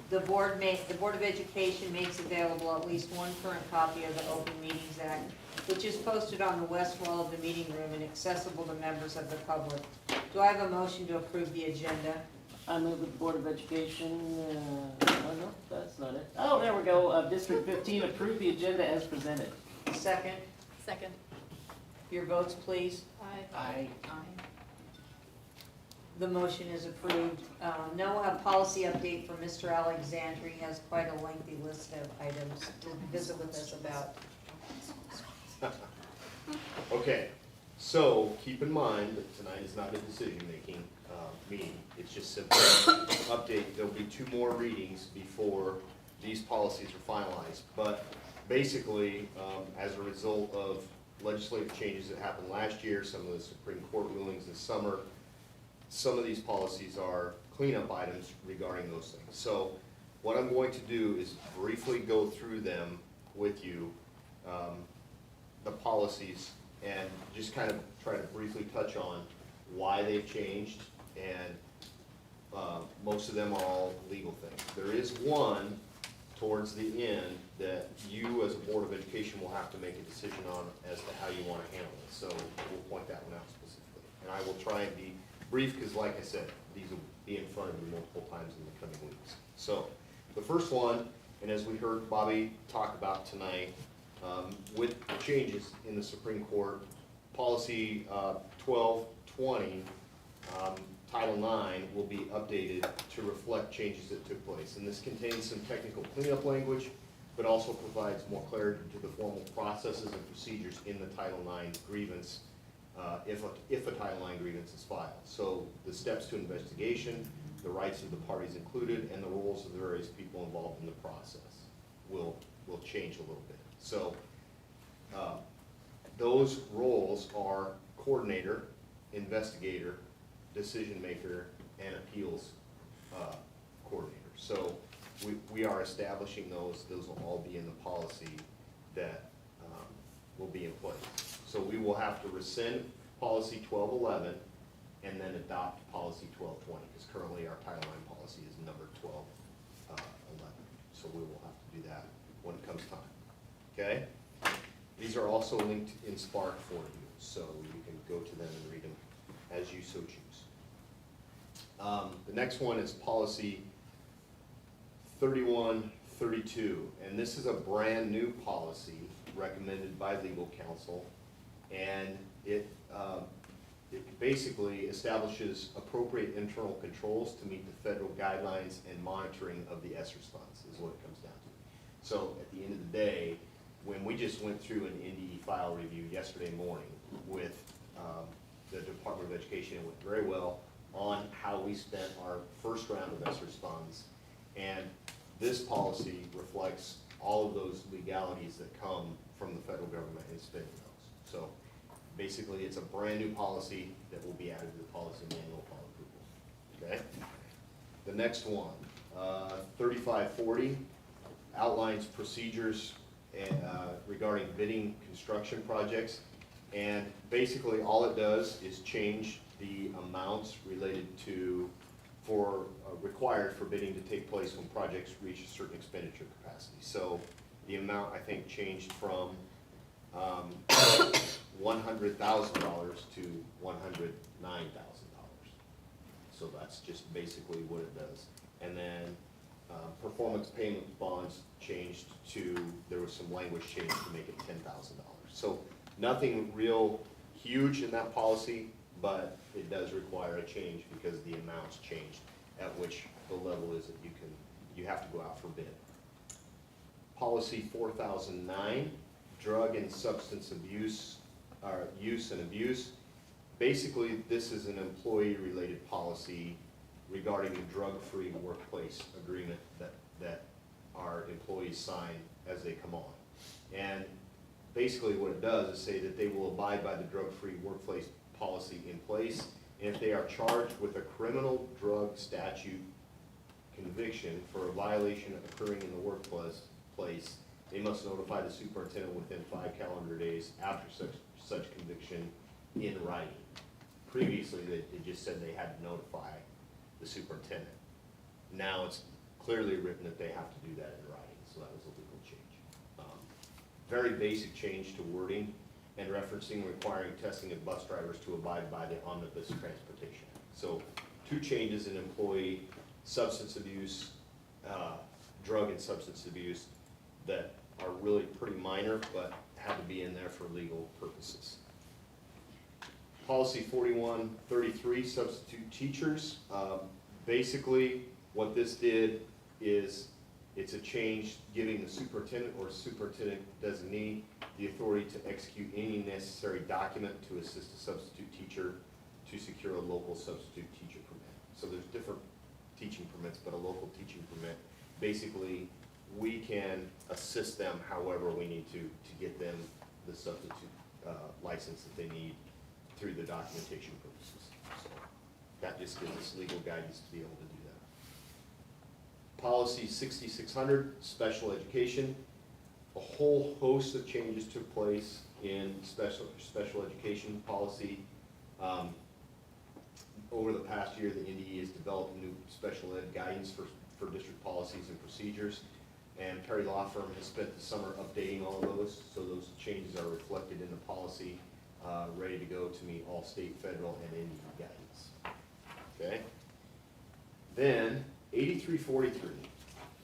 The Board of Education makes available at least one current copy of the Open Meetings Act, which is posted on the west wall of the meeting room and accessible to members of the public. Do I have a motion to approve the agenda? I move that the Board of Education, oh no, that's not it. Oh, there we go, District 15, approve the agenda as presented. Second, Second. your votes, please. Aye. The motion is approved. Now we'll have policy update from Mr. Alexandre. He has quite a lengthy list of items to visit with us about. Okay, so keep in mind that tonight is not a decision-making meeting. It's just simply an update. There'll be 2 more readings before these policies are finalized. But basically, as a result of legislative changes that happened last year, some of the Supreme Court rulings this summer, some of these policies are cleanup items regarding those things. So what I'm going to do is briefly go through them with you, the policies, and just kind of try to briefly touch on why they've changed, and most of them are all legal things. There is one towards the end that you as a Board of Education will have to make a decision on as to how you want to handle it. So we'll point that one out specifically. And I will try and be brief, because like I said, these will be in front of you multiple times in the coming weeks. So the first one, and as we heard Bobby talk about tonight, with changes in the Supreme Court, policy 1220, Title IX will be updated to reflect changes that took place. And this contains some technical cleanup language, but also provides more clarity to the formal processes and procedures in the Title IX grievance, if a Title IX grievance is filed. So the steps to investigation, the rights of the parties included, and the roles of the various people involved in the process will change a little bit. So those roles are coordinator, investigator, decision maker, and appeals coordinator. So we are establishing those. Those will all be in the policy that will be in place. So we will have to rescind policy 1211 and then adopt policy 1220, because currently our Title IX policy is number 1211. So we will have to do that when it comes time. Okay? These are also linked in Spark for you, so you can go to them and read them as you so choose. The next one is policy 3132, and this is a brand new policy recommended by legal counsel, and it basically establishes appropriate internal controls to meet the federal guidelines and monitoring of the ESSER funds, is what it comes down to. So at the end of the day, when we just went through an NDE file review yesterday morning with the Department of Education, it went very well on how we spent our first round of ESSER funds, and this policy reflects all of those legalities that come from the federal government in spending those. So basically, it's a brand new policy that will be added to the policy manual upon approval. Okay? The next one, 3540, outlines procedures regarding bidding construction projects, and basically all it does is change the amounts related to required for bidding to take place when projects reach a certain expenditure capacity. So the amount, I think, changed from $100,000 to $109,000. So that's just basically what it does. And then performance payment bonds changed to, there was some language change to make it $10,000. So nothing real huge in that policy, but it does require a change because the amounts changed at which the level is that you have to go out for bid. Policy 4009, drug and substance abuse, use and abuse. Basically, this is an employee-related policy regarding the drug-free workplace agreement that our employees sign as they come on. And basically what it does is say that they will abide by the drug-free workplace policy in place, and if they are charged with a criminal drug statute conviction for a violation occurring in the workplace, they must notify the superintendent within 5 calendar days after such conviction in writing. Previously, they just said they had to notify the superintendent. Now it's clearly written that they have to do that in writing, so that was a legal change. Very basic change to wording and referencing requiring testing of bus drivers to abide by the Omnibus Transportation Act. So 2 changes in employee substance abuse, drug and substance abuse that are really pretty minor, but had to be in there for legal purposes. Policy 4133, substitute teachers. Basically, what this did is it's a change giving the superintendent or superintendent designee the authority to execute any necessary document to assist a substitute teacher to secure a local substitute teacher permit. So there's different teaching permits, but a local teaching permit, basically, we can assist them however we need to get them the substitute license that they need through the documentation purposes. So that just gives us legal guidance to be able to do that. Policy 6600, special education. A whole host of changes took place in special education policy. Over the past year, the NDE has developed new special ed guidance for district policies and procedures. And Perry Law Firm has spent the summer updating all of those, so those changes are reflected in the policy, ready to go to meet all state, federal, and NDE guidance. Okay? Then, 8343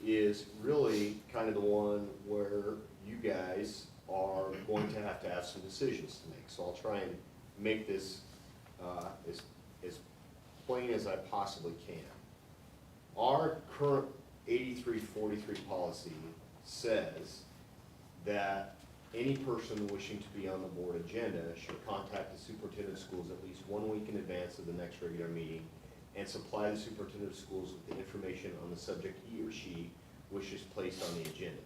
is really kind of the one where you guys are going to have some decisions to make. So I'll try and make this as plain as I possibly can. Our current 8343 policy says that any person wishing to be on the board agenda should contact the superintendent of schools at least 1 week in advance of the next regular meeting and supply the superintendent of schools with the information on the subject he or she wishes placed on the agenda.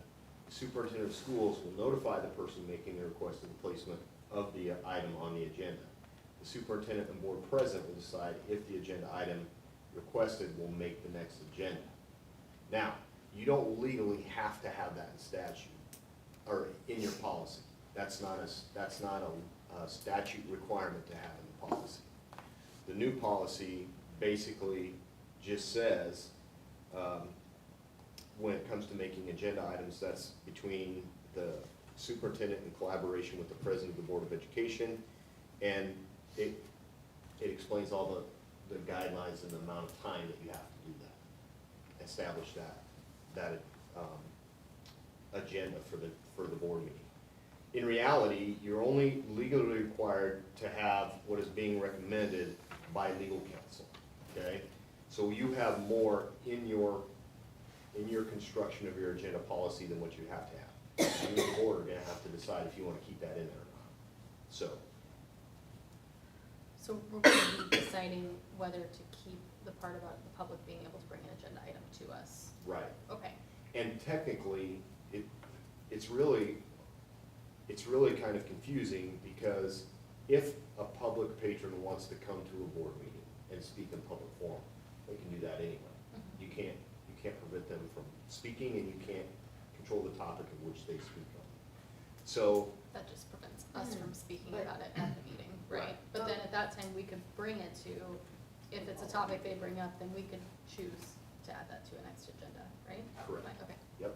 The superintendent of schools will notify the person making the request of the placement of the item on the agenda. The superintendent and board president will decide if the agenda item requested will make the next agenda. Now, you don't legally have to have that in statute or in your policy. That's not a statute requirement to have in the policy. The new policy basically just says when it comes to making agenda items, that's between the superintendent in collaboration with the president of the Board of Education, and it explains all the guidelines and the amount of time that you have to do that. Establish that agenda for the board meeting. In reality, you're only legally required to have what is being recommended by legal counsel. Okay, so you have more in your construction of your agenda policy than what you have to have. You, the board, are going to have to decide if you want to keep that in there or not. So we're going to be deciding whether to keep the part about the public being able to bring an agenda item to us. right. Okay. And technically, it's really kind of confusing, because if a public patron wants to come to a board meeting and speak in public forum, they can do that anyway. Mhm. You can't prevent them from speaking, and you can't control the topic of which they speak on. So, That just prevents us from speaking But- about it at the meeting, right? Right. But then at that time, we could bring it to, if it's a topic they bring up, then we could choose to add that to a next agenda, right? Correct. Fine, okay. yep,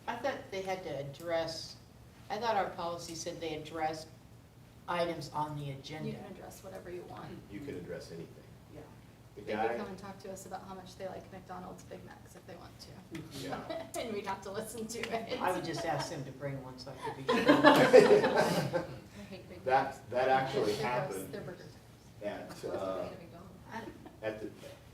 I thought they had to address, I thought our policy said they addressed items on the agenda. You can address whatever you want. you can address anything. Yeah. The They guy, could come and talk to us about how much they like McDonald's Big Macs if they want to. yeah. And we'd have to listen to it. I would just ask them to bring one so I could be sure. I hate Big Macs. That actually They're gross. happened They're burgers. at the,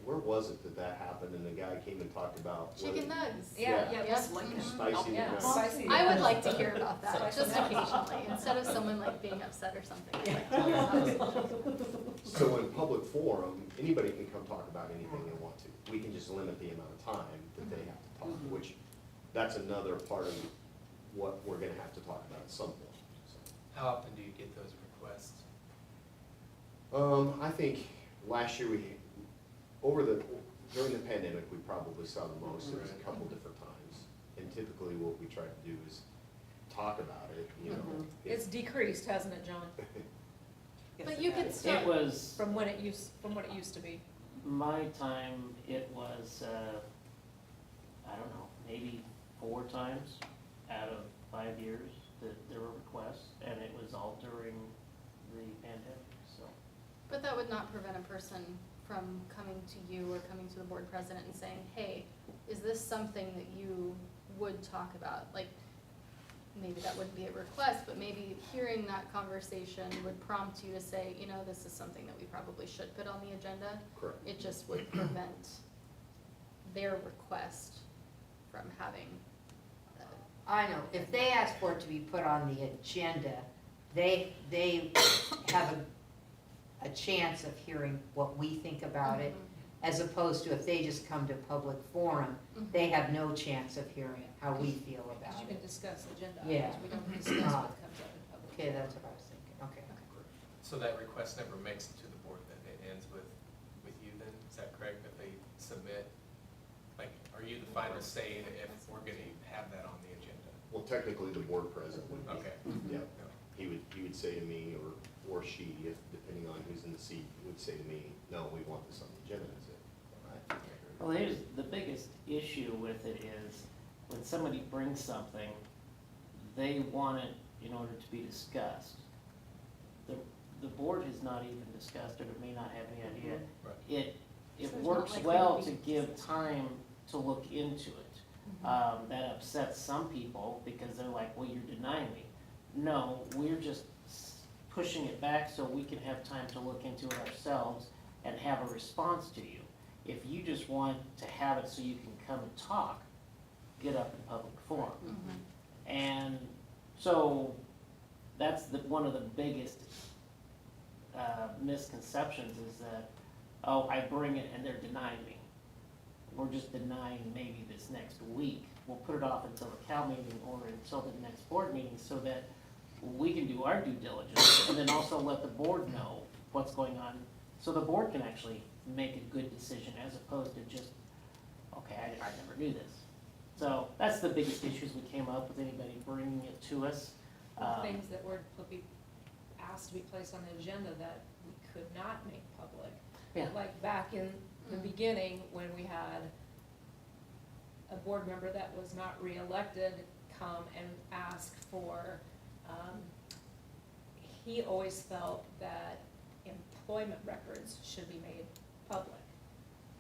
where was it that happened, and the guy came and talked about whether- Chicken nugs. Yeah. Yes. Spicy Yeah, nuts. spicy. I would like to hear about that, Spicy just nuts. occasionally, instead of someone like being upset or something. I'd like to hear about it. So in public forum, anybody can come talk about anything they want to. We can just limit the amount of time that they have to talk, which, that's another part of what we're gonna have to talk about at some point. How often do you get those requests? I think last year during the pandemic, we probably saw the most. It was a couple different times. And typically what we try to do is talk about it, you know. Mhm. It's decreased, hasn't it, John, But you could It still, was, from what it used to be? my time, it was times out of 5 years that there were requests, and it was all during the pandemic, so. But that would not prevent a person from coming to you or coming to the board president and saying, hey, is this something that you would talk about? Like, maybe that wouldn't be a request, but maybe hearing that conversation would prompt you to say, you know, this is something that we probably should put on the agenda. Correct. It just would prevent their request from having, I know, if they ask for it to be put on the agenda, they have a chance of hearing what we think about it, as opposed to if they just come to public forum, they have no chance of hearing how we feel Because about you it. can discuss agenda Yeah. items, we don't discuss what comes up in public. Okay, that's what I was thinking, okay. So that request never makes it to the board, then it ends with you then, is that correct, that they submit? Like, are you the final say if we're gonna have that on the agenda? Well, technically, the board president would be. Okay. Yeah, he would say to me, or she, if, depending on who's in the seat, would say to me, no, we want this on the agenda, that's it. Right? Well, here's, the biggest issue with it is, when somebody brings something, they want it in order to be discussed. The board has not even discussed it, or may not have any idea. Right. It So there's not works likely well to to be- give time to look into it. That upsets some people, because they're like, well, you're denying me. No, we're just pushing it back so we can have time to look into it ourselves and have a response to you. If you just want to have it so you can come and talk, get up in public forum. And so, that's one of the biggest misconceptions, is that, oh, I bring it and they're denying me. We're just denying maybe this next week. We'll put it off until the Cal meeting or until the next board meeting, so that we can do our due diligence, and then also let the board know what's going on, so the board can actually make a good decision, as opposed to just, okay, I never knew this. So, that's the biggest issues we came up with, anybody bringing it to us. Things that were asked to be placed on the agenda that we could not make public. Yeah. Like back in the beginning, when we had a board member that was not reelected come and ask for, he always felt that employment records should be made public.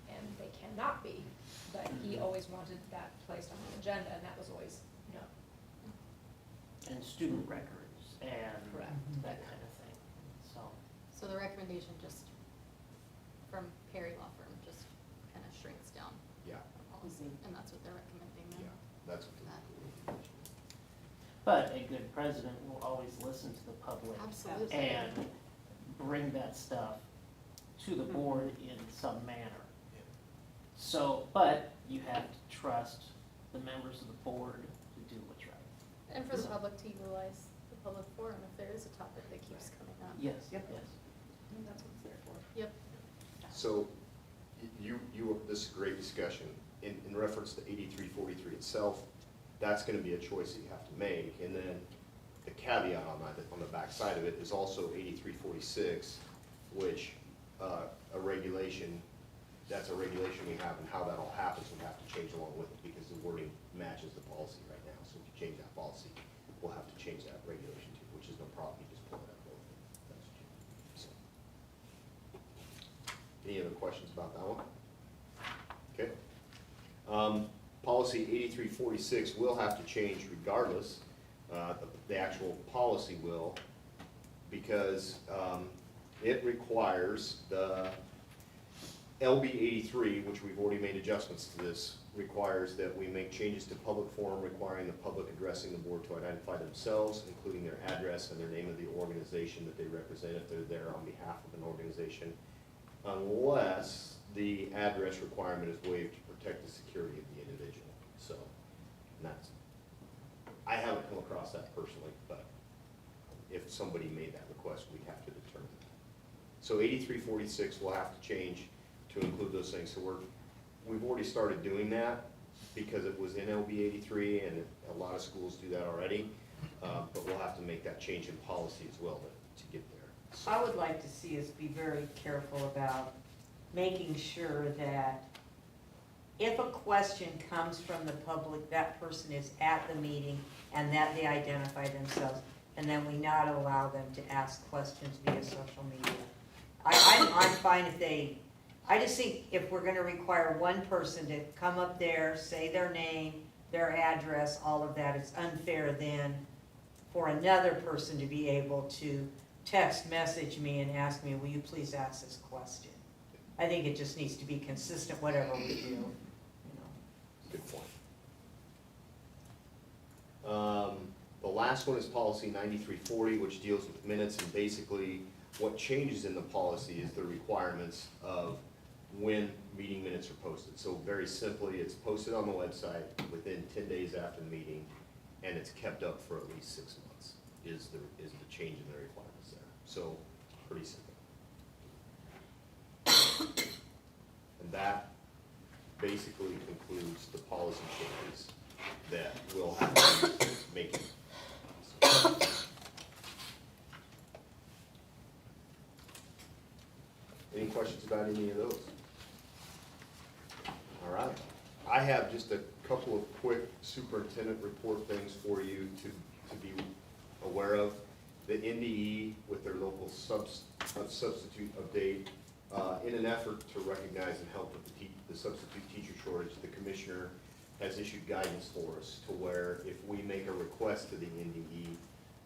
And they cannot be, but he always wanted that placed on the agenda, and that was always no. And student records, and Correct. that kind of thing, so. So the recommendation just, from Perry Law Firm, just kind of shrinks down Yeah, our policy, and that's what they're recommending then. yeah, that's what the. But a good president will always listen to the public Absolutely. and bring that stuff to the board in some manner. Yeah. So, but you have to trust the members of the board to do what's right. And for the public to utilize the public forum if there is a topic that keeps coming up. Yes, Yep. yes. I think that's what it's there for. Yep. So, this is a great discussion. In reference to 8343 itself, that's gonna be a choice that you have to make. And then the caveat on that, on the back side of it, is also 8346, which, a regulation, that's a regulation we have, and how that all happens, we have to change along with it, because the wording matches the policy right now. So if you change that policy, we'll have to change that regulation too, which is no problem, you just pull it up. That's what you do. So. Any other questions about that one? Okay. Policy 8346 will have to change regardless, the actual policy will, because it requires the LB 83, which we've already made adjustments to this, requires that we make changes to public forum requiring the public addressing the board to identify themselves, including their address and their name of the organization that they represent if they're there on behalf of an organization, unless the address requirement is waived to protect the security of the individual. So, and that's, I haven't come across that personally, but if somebody made that request, we'd have to determine that. So 8346 will have to change to include those things. So we've already started doing that because it was in LB 83, and a lot of schools do that already. But we'll have to make that change in policy as well to get there. So, I would like to see us be very careful about making sure that if a question comes from the public, that person is at the meeting and that they identify themselves, and then we not allow them to ask questions via social media. I'm fine if they, I just think if we're gonna require one person to come up there, say their name, their address, all of that, it's unfair then for another person to be able to text message me and ask me, will you please ask this question? I think it just needs to be consistent, whatever we do, you know. Good point. The last one is policy 9340, which deals with minutes, and basically what changes in the policy is the requirements of when meeting minutes are posted. So very simply, it's posted on the website within 10 days after the meeting, and it's kept up for at least 6 months, is the change in the requirements there. So, pretty simple. And that basically concludes the policy changes that we'll have to be making. Any questions about any of those? All right. I have just a couple of quick superintendent report things for you to be aware of. The NDE with their local substitute update, in an effort to recognize and help with the substitute teacher shortage, the commissioner has issued guidance for us to where if we make a request to the NDE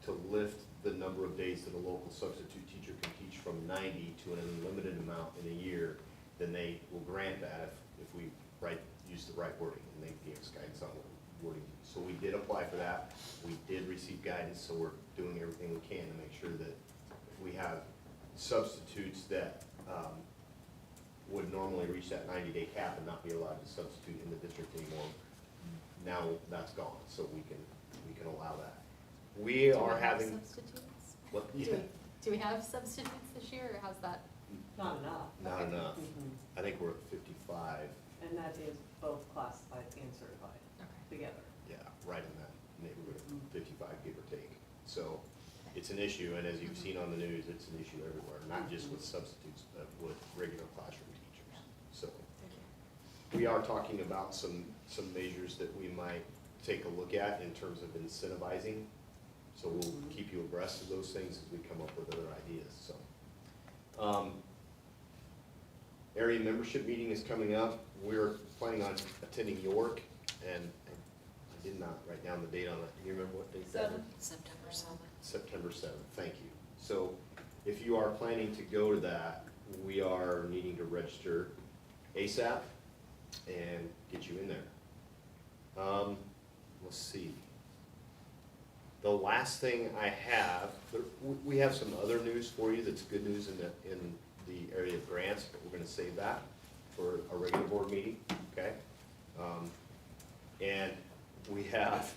to lift the number of days that a local substitute teacher can teach from 90 to an unlimited amount in a year, then they will grant that if we use the right wording, and they gave us guidance on what wording. So we did apply for that. We did receive guidance, so we're doing everything we can to make sure that if we have substitutes that would normally reach that 90-day cap and not be allowed to substitute in the district anymore, now that's gone, so we can allow that. We Do are have having, substitutes? what, Do we have substitutes this year, or how's that? Not enough. not Okay. enough. Mhm. I think we're at 55, And that is both classified and certified Okay. together. yeah, right in that neighborhood, 55 give or take. So it's an issue, and as you've seen on the news, it's an issue everywhere, not just with substitutes, but with regular classroom teachers. So we are talking about some measures that we might take a look at in terms of incentivizing. So we'll keep you abreast of those things as we come up with other ideas, so. Area membership meeting is coming up. We're planning on attending York, and I did not write down the date on it. Do you remember what date that was? September 7th. September 7th, thank you. So if you are planning to go to that, we are needing to register ASAP and get you in there. Let's see. The last thing I have, we have some other news for you that's good news in the area of grants, but we're gonna save that for a regular board meeting, okay? And we have,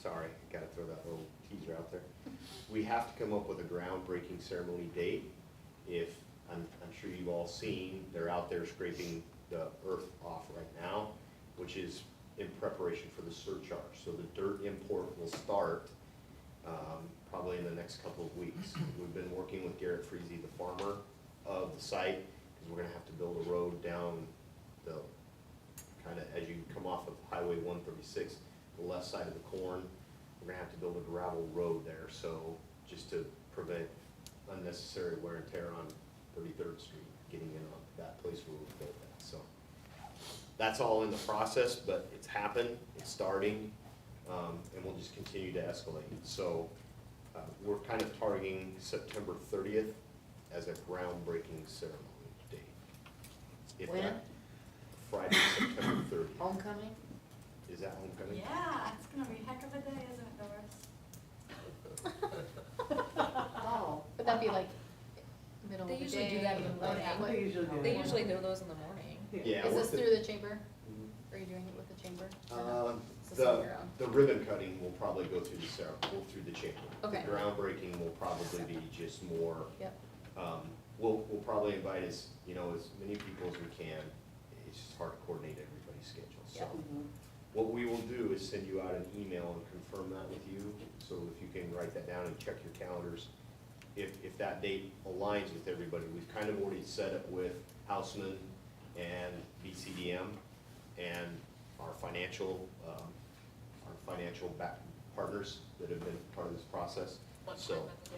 sorry, gotta throw that little teaser out there. We have to come up with a groundbreaking ceremony date. If, I'm sure you've all seen, they're out there scraping the earth off right now, which is in preparation for the surcharge. So the dirt import will start probably in the next couple of weeks. We've been working with Garrett Freezy, the farmer of the site, because we're gonna have to build a road down the, kind of as you come off of Highway 136, the left side of the corn. We're gonna have to build a gravel road there, so just to prevent unnecessary wear and tear on 33rd Street, getting in on that place where we built that, so. That's all in the process, but it's happened, it's starting, and we'll just continue to escalate. So we're kind of targeting September 30th as a groundbreaking ceremony date. If When? that- Friday, September 30th. Homecoming? Is that homecoming? Yeah, it's gonna be a heck of a day, isn't it, Doris? Oh. Would that be like middle of They the usually do day? that in the morning. What- They usually do. They usually do those in the morning. Yeah. Is we're this fi- through the chamber? Are you doing it with the chamber? or no? Is this on your own? The ribbon cutting will probably go through the through the chamber. Okay. The groundbreaking will probably be just more, Yep. we'll probably invite as many people as we can. It's just hard to coordinate everybody's schedule, so. Yep. What we will do is send you out an email and confirm that with you, so if you can write that down and check your calendars. If that date aligns with everybody, we've kind of already set it with Houseman and BCDM. and our financial partners that have been part of this process. What So time of the day?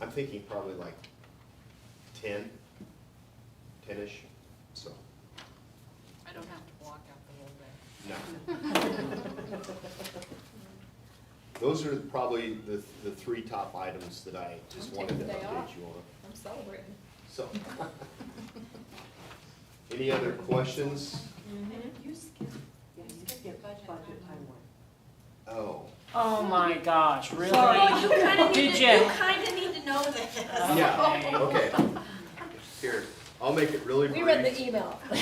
I'm thinking probably like 10-ish, so, I don't have to walk out the whole day. no. Those are probably the three top items that I just I'm wanted to taking the day off. update you on. I'm celebrating. So, any other questions? You skipped, Yeah, you you skipped the skip budget budget timeline. timeline. Oh, Oh my gosh, really? Well, you kinda Did need to, ya? you kinda need to know this. yeah, okay. Here, I'll make it really brief. We read the email. 5 to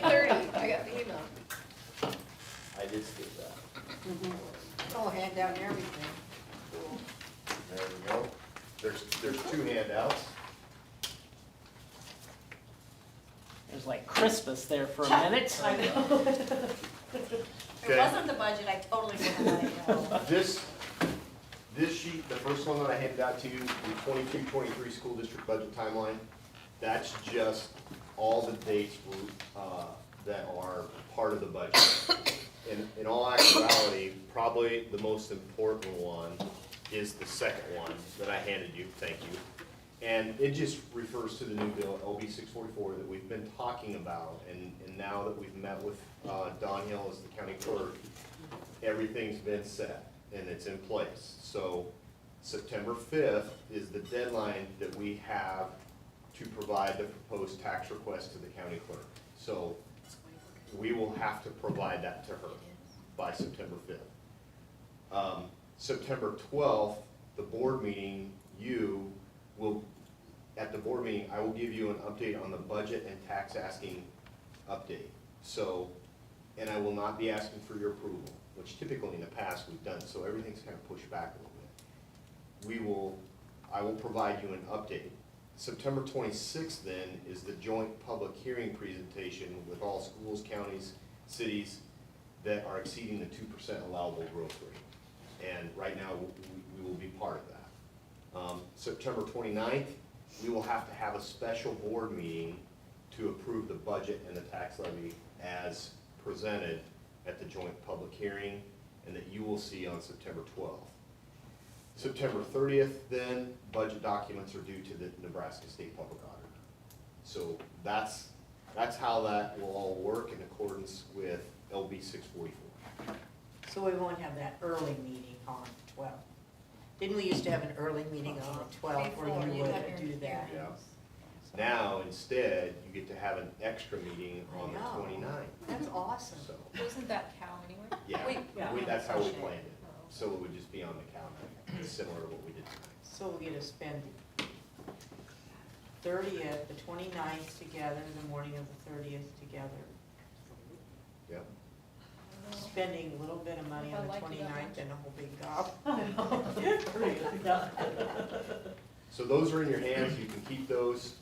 8:30, I got the email. I did skip that. Oh, hand down everything. Cool. There we go. There's two handouts. There's like Christmas there for a minute. I know. If it wasn't the budget, I totally would have let it go. This sheet, the first one that I handed out to you, the 22-23 school district budget timeline, that's just all the dates that are part of the budget. In all actuality, probably the most important one is the second one that I handed you, thank you. And it just refers to the new bill, LB 644, that we've been talking about, and now that we've met with Don Hill as the county clerk, everything's been set and it's in place. So September 5th is the deadline that we have to provide the proposed tax request to the county clerk. So we will have to provide that to her by September 5th. September 12th, the board meeting, at the board meeting, I will give you an update on the budget and tax asking update. So, and I will not be asking for your approval, which typically in the past we've done, so everything's kind of pushed back a little bit. I will provide you an update. September 26th then is the joint public hearing presentation with all schools, counties, cities that are exceeding the 2% allowable growth rate. And right now, we will be part of that. September 29th, we will have to have a special board meeting to approve the budget and the tax levy as presented at the joint public hearing, and that you will see on September 12th. September 30th, then, budget documents are due to the Nebraska State Public Auditor. So that's how that will all work in accordance with LB 644. So we won't have that early meeting on the 12th. Didn't we used to have an early meeting on the 12th where Before, you you would had your do that? Yeah. Now, instead, you get to have an extra meeting on the I know. 29th, That's awesome. so, Wasn't that cow anyway? yeah, Yeah. that's how we planned it. Oh. So it would just be on the calendar, similar to what we did tonight. So we'll get to spend 30th, the 29th together, the morning of the 30th together. Yep. Spending a little bit of money If I on the liked you that 29th much. and a whole big gob. So those are in your hands, you can keep those.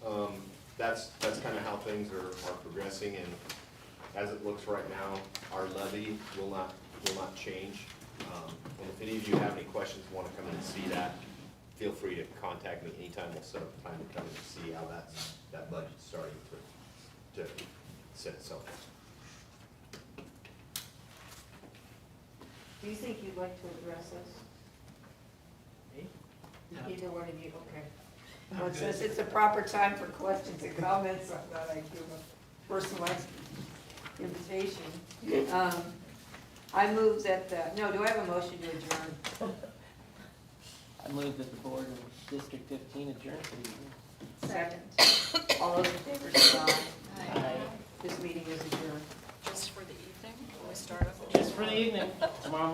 That's kind of how things are progressing, and as it looks right now, our levy will not change. And if any of you have any questions, want to come in and see that, feel free to contact me anytime. We'll set up a time to come in and see how that budget's starting to set itself up. Do you think you'd like to address us? Me? Either one of you, okay. Well, since it's a proper time for questions and comments, I thought I'd give a personalized invitation. I move that, no, do I have a motion to adjourn? I move that the board of District 15 adjourn for the evening. Second. All those in favor say aye. Aye. This meeting is adjourned. Just for the evening, when we start up? Just for the evening, tomorrow